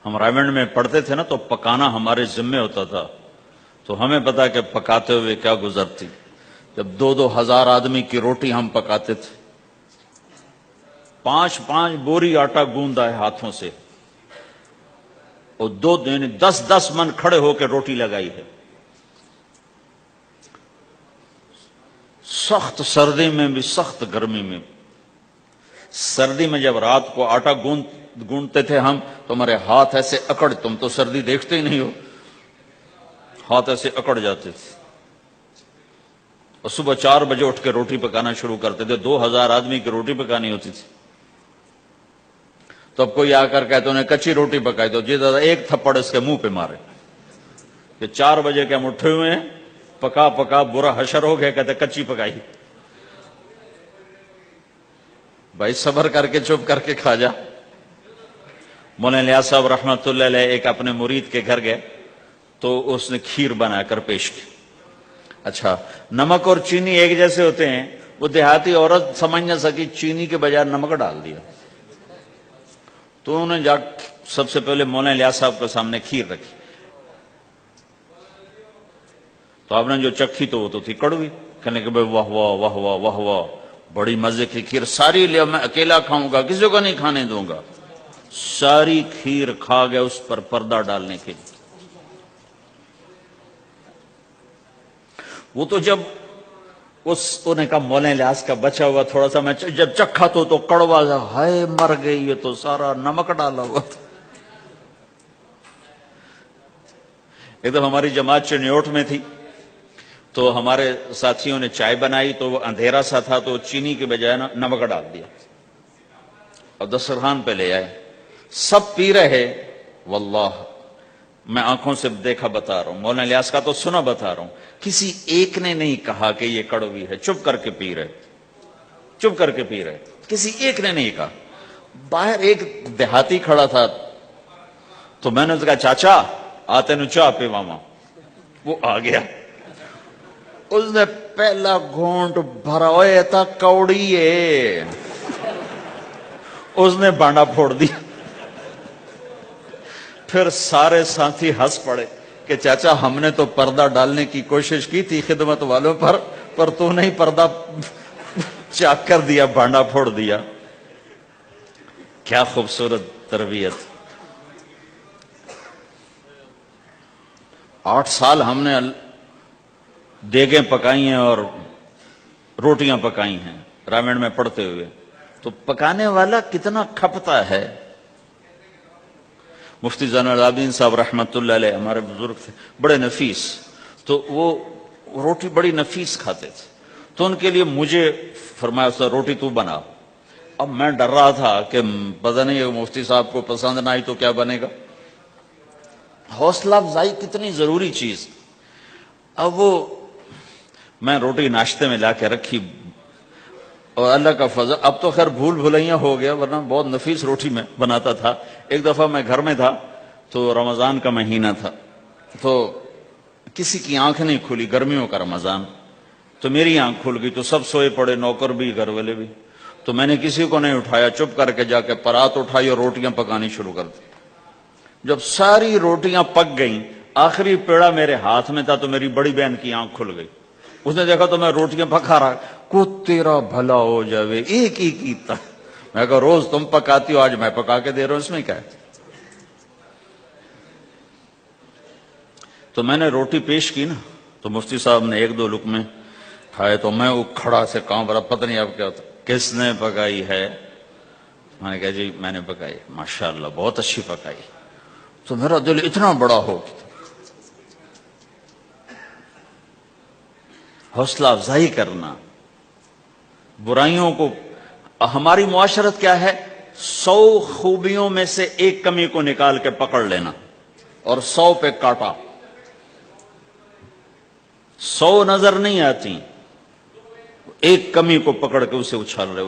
ہم رائمنڈ میں پڑھتے تھے نا تو پکانا ہمارے ذمے ہوتا تھا، تو ہمیں پتا کہ پکاتے ہوئے کیا گزرتی. جب 2,000 آدمی کی روٹی ہم پکاتے تھے، 5 بوری آٹا گوندا ہے ہاتھوں سے، اور 10 من کھڑے ہو کے روٹی لگائی ہے. سخت سردی میں بھی، سخت گرمی میں بھی. سردی میں جب رات کو آٹا گونتے تھے ہم تو ہمارے ہاتھ ایسے اکڑ، تم تو سردی دیکھتے ہی نہیں ہو، ہاتھ ایسے اکڑ جاتے تھے. اور صبح 4 بجے اٹھ کے روٹی پکانا شروع کرتے تھے. 2,000 آدمی کی روٹی پکانی ہوتی تھی. تو اب کوئی آ کر کہتے انہیں کچی روٹی پکائی، تو جی دادا ایک تھپڑ اس کے منہ پہ مارے کہ 4 بجے کے ہم اٹھے ہوئے ہیں، پکا پکا برا حشر ہو گیا. کہتے کچی پکائی. بھائی صبر کر کے چپ کر کے کھا جا. مولانا الیاس صاحب رحمۃ اللہ علیہ ایک اپنے مرید کے گھر گئے تو اس نے کھیر بنا کر پیش کی. اچھا، نمک اور چینی ایک جیسے ہوتے ہیں. وہ دیہاتی عورت سمجھ نہ سکی، چینی کے بجائے نمک ڈال دیا. تو انہوں نے جا سب سے پہلے مولانا الیاس صاحب کے سامنے کھیر رکھی. تو آپ نے جو چکھی تو وہ تو تھی کڑوی. کہنے کہ بھائی واہ واہ واہ واہ واہ واہ، بڑی مزے کی کھیر، ساری لے میں اکیلا کھاؤں گا، کسی کو نہیں کھانے دوں گا. ساری کھیر کھا گیا اس پر پردہ ڈالنے کے لیے. وہ تو جب انہوں نے کہا مولانا الیاس کا بچا ہوا تھوڑا سا میں جب چکھا تو کڑوا تھا. ہائے مر گئی، یہ تو سارا نمک ڈالا ہوا تھا. ایک دفعہ ہماری جماعت چنیوٹ میں تھی تو ہمارے ساتھیوں نے چائے بنائی تو وہ اندھیرا سا تھا تو چینی کے بجائے نمک ڈال دیا اور دسترخوان پہ لے آئے. سب پی رہے. واللہ میں آنکھوں سے دیکھا بتا رہا ہوں، مولانا الیاس کا تو سنا بتا رہا ہوں، کسی ایک نے نہیں کہا کہ یہ کڑوی ہے. چپ کر کے پی رہے، چپ کر کے پی رہے، کسی ایک نے نہیں کہا. باہر ایک دیہاتی کھڑا تھا تو میں نے اس کہا چاچا آتے نو چاہ پہ ماما. وہ آ گیا، اس نے پہلا گھونٹ بھرا ہوئے تھا کوڑی ہے، اس نے بانڈا پھوڑ دیا. پھر سارے ساتھی ہنس پڑے کہ چاچا ہم نے تو پردہ ڈالنے کی کوشش کی تھی خدمت والوں پر تو نہیں پردہ چاک کر دیا، بانڈا پھوڑ دیا. کیا خوبصورت تربیت. 8 سال ہم نے دیگیں پکائی ہیں اور روٹیاں پکائی ہیں رامنڈ میں پڑھتے ہوئے. تو پکانے والا کتنا کھپتا ہے. مفتی زین العابدین صاحب رحمۃ اللہ علیہ ہمارے بزرگ تھے، بڑے نفیس، تو وہ روٹی بڑی نفیس کھاتے تھے. تو ان کے لیے مجھے فرمایا روٹی تو بنا. اب میں ڈر رہا تھا کہ پتہ نہیں مفتی صاحب کو پسند نہ آئی تو کیا بنے گا. حوصلہ افزائی کتنی ضروری چیز. اب وہ میں روٹی ناشتے میں لا کے رکھی اور اللہ کا فضل، اب تو خیر بھول بھلائیاں ہو گیا ورنہ بہت نفیس روٹی میں بناتا تھا. ایک دفعہ میں گھر میں تھا تو رمضان کا مہینہ تھا تو کسی کی آنکھ نہیں کھلی، گرمیوں کا رمضان، تو میری آنکھ کھل گئی تو سب سوئے پڑے، نوکر بھی گھر والے بھی. تو میں نے کسی کو نہیں اٹھایا، چپ کر کے جا کے پرات اٹھائی اور روٹیاں پکانی شروع کر دی. جب ساری روٹیاں پک گئیں، آخری پیڑا میرے ہاتھ میں تھا تو میری بڑی بہن کی آنکھ کھل گئی. اس نے دیکھا تو میں روٹیاں پکا رہا. کو تیرا بھلا ہو جاوے، ایک ہی کیتا. میں کہا روز تم پکاتی ہو، آج میں پکا کے دے رہا ہوں، اس میں کیا ہے. تو میں نے روٹی پیش کی نا تو مفتی صاحب نے 1-2 لقمے کھائے تو میں وہ کھڑا سے کانپ رہا، پتہ نہیں اب کیا ہوتا. کس نے پکائی ہے؟ میں نے کہا جی میں نے پکائی. ماشاءاللہ بہت اچھی پکائی. تو میرا دل اتنا بڑا ہو گیا. حوصلہ افزائی کرنا، برائیوں کو. ہماری معاشرت کیا ہے، 100 خوبیوں میں سے ایک کمی کو نکال کے پکڑ لینا اور 100 پہ کاٹا. 100 نظر نہیں آتی، ایک کمی کو پکڑ کے اسے اچھال رہے.